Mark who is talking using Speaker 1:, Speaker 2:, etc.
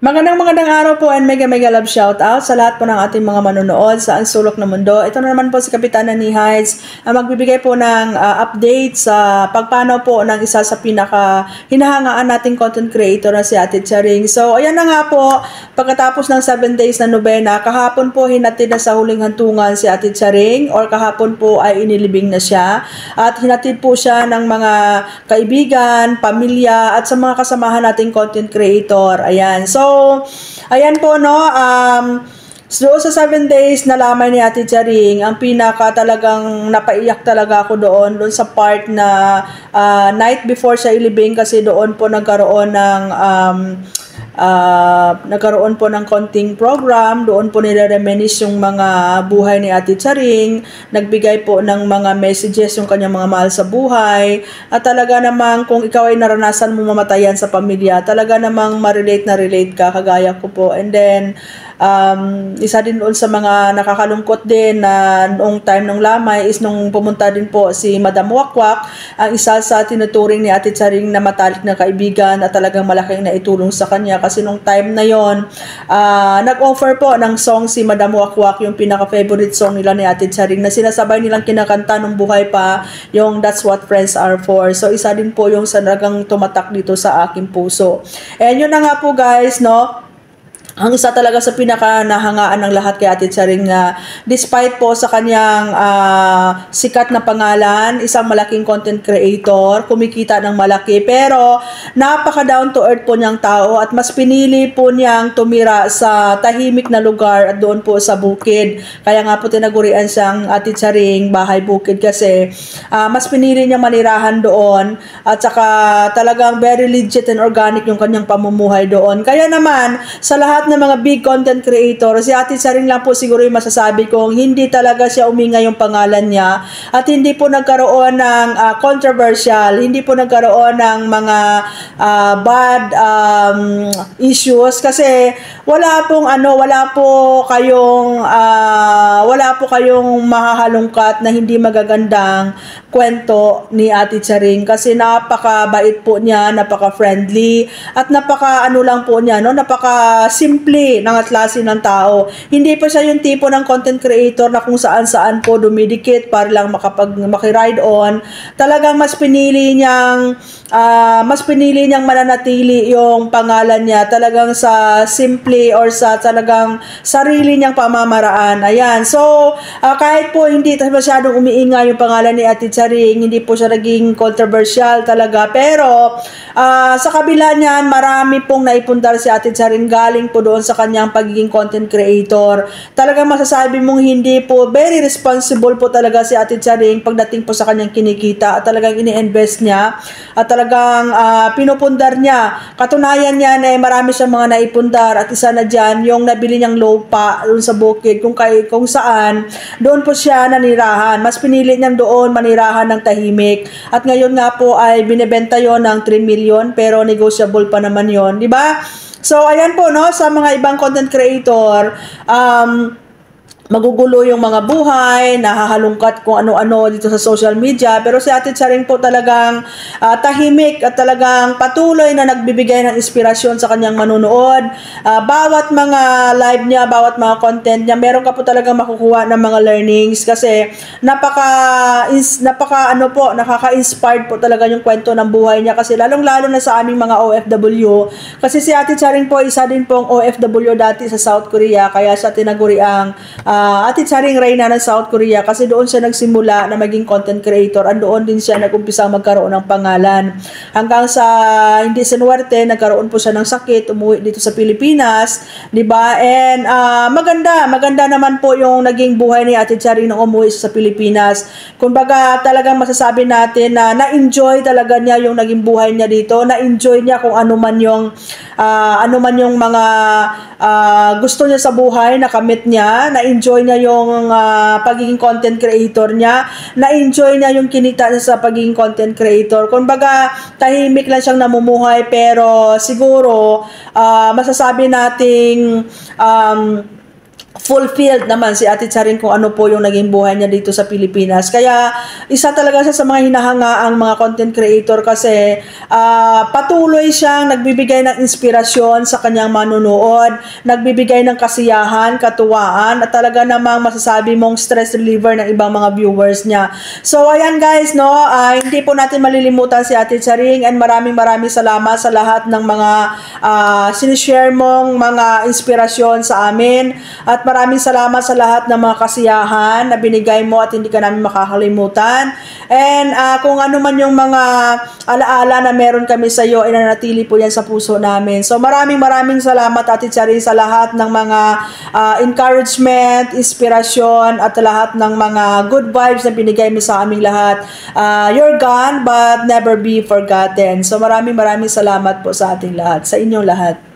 Speaker 1: Magandang araw po and mega love shout out sa lahat po ng ating mga manonood sa Ang Sulok ng Mundo. Ito na naman po si Kapitana ni Heights magbibigay po ng update sa pagpanaw po ng isa sa pinaka hinahangaan nating content creator na si Ate Charing. So ayan na nga po, pagkatapos ng 7 days na nobena, kahapon po hinatid na sa huling hantungan si Ate Charing, or kahapon po ay inilibing na siya at hinatid po siya ng mga kaibigan, pamilya at sa mga kasamahan nating content creator. Ayan. So ayan po, no, doon sa 7 days na lamay ni Ate Charing, ang pinaka talagang napaiyak talaga ako doon sa part na night before siya ilibing, kasi doon po nagkaroon po ng konting program, doon po nire-reminisce yung mga buhay ni Ate Charing, nagbigay po ng mga messages yung kanyang mga mahal sa buhay, at talaga namang kung ikaw ay naranasan mo mamatayan sa pamilya, talaga namang ma-relate na relate ka, kagaya ko po. And then isa din doon sa mga nakakalungkot din na noong time ng lamay is nung pumunta din po si Madam Wakwak, ang isa sa tinuturing ni Ate Charing na matalik na kaibigan at talagang malaking naitulong sa kanya, kasi nung time na yon nag-offer po ng song si Madam Wakwak, yung pinaka-favorite song nila ni Ate Charing na sinasabay nilang kinakanta nung buhay pa, yung That's What Friends Are For. So isa din po yung talagang tumatak dito sa aking puso. And yun na nga po guys, no, ang isa talaga sa pinaka nahangaan ng lahat kay Ate Charing, na despite po sa kanyang sikat na pangalan, isang malaking content creator, kumikita ng malaki, pero napaka down to earth po niyang tao, at mas pinili po niyang tumira sa tahimik na lugar at doon po sa bukid. Kaya nga po tinagurian siyang Ate Charing Bahay Bukid, kasi mas pinili niyang manirahan doon, at saka talagang very legit and organic yung kanyang pamumuhay doon. Kaya naman sa lahat ng mga big content creator, si Ate Charing lang po siguro yung masasabi kong hindi talaga siya umingay yung pangalan niya, at hindi po nagkaroon ng controversial, hindi po nagkaroon ng mga bad issues, kasi wala po kayong mahahalungkat na hindi magagandang kwento ni Ate Charing, kasi napakabait po niya, napaka-friendly, at napaka-simple ng atlasin ng tao. Hindi pa siya yung tipo ng content creator na kung saan-saan po dumidikit para lang makiride on. Talagang mas pinili niyang mananatili yung pangalan niya talagang sa simple, or sa talagang sarili niyang pamamaraan. Ayan. So, kahit po hindi masyadong umiingay yung pangalan ni Ate Charing, hindi po siya naging controversial talaga, pero sa kabila niyan, marami pong naipundar si Ate Charing galing po doon sa kanyang pagiging content creator. Talagang masasabi mong hindi po, very responsible po talaga si Ate Charing pagdating po sa kanyang kinikita, at talagang ini-invest niya, at talagang pinupundar niya. Katunayan niyan ay marami siyang mga naipundar, at isa na dyan yung nabili niyang lupa doon sa bukid, kung saan doon po siya nanirahan. Mas pinili niyang doon manirahan ng tahimik, at ngayon nga po ay binebenta yon ng 3 million, pero negotiable pa naman yon, di ba? So, ayan po, no, sa mga ibang content creator, magugulo yung mga buhay, nahahalungkat kung ano-ano dito sa social media, pero si Ate Charing po talagang tahimik at talagang patuloy na nagbibigay ng inspirasyon sa kanyang manunood. Bawat mga live niya, bawat mga content niya, meron ka po talagang makukuha ng mga learnings, kasi nakaka-inspired po talaga yung kwento ng buhay niya, kasi lalong-lalo na sa aming mga OFW, kasi si Ate Charing po isa din pong OFW dati sa South Korea, kaya siya tinaguriang Ate Charing Reyna ng South Korea, kasi doon siya nagsimula na maging content creator, at doon din siya nag-umpisang magkaroon ng pangalan, hanggang sa hindi sinuwerte, nagkaroon po siya ng sakit, umuwi dito sa Pilipinas, di ba? And maganda naman po yung naging buhay ni Ate Charing nung umuwi sa Pilipinas. Kumbaga talagang masasabi natin na na-enjoy talaga niya yung naging buhay niya dito, na-enjoy niya kung ano man yung mga gusto niya sa buhay, nakamit niya, na-enjoy niya yung pagiging content creator niya, na-enjoy niya yung kinita niya sa pagiging content creator. Kumbaga, tahimik lang siyang namumuhay, pero siguro masasabi nating fulfilled naman si Ate Charing kung ano po yung naging buhay niya dito sa Pilipinas. Kaya isa talaga siya sa mga hinahangaang mga content creator kasi patuloy siyang nagbibigay ng inspirasyon sa kanyang manunood, nagbibigay ng kasiyahan, katuwaan, at talaga namang masasabi mong stress reliever ng ibang mga viewers niya. So ayan guys, no, hindi po natin malilimutan si Ate Charing, and maraming salamat sa lahat ng mga sinishare mong mga inspirasyon sa amin, at maraming salamat sa lahat ng mga kasiyahan na binigay mo at hindi ka namin makakalimutan. And kung ano man yung mga alaala na meron kami sa iyo, inanatili po yan sa puso namin. So maraming salamat Ate Charing sa lahat ng mga encouragement, inspirasyon, at lahat ng mga good vibes na binigay mo sa aming lahat. You're gone but never be forgotten. So maraming salamat po sa ating lahat, sa inyong lahat.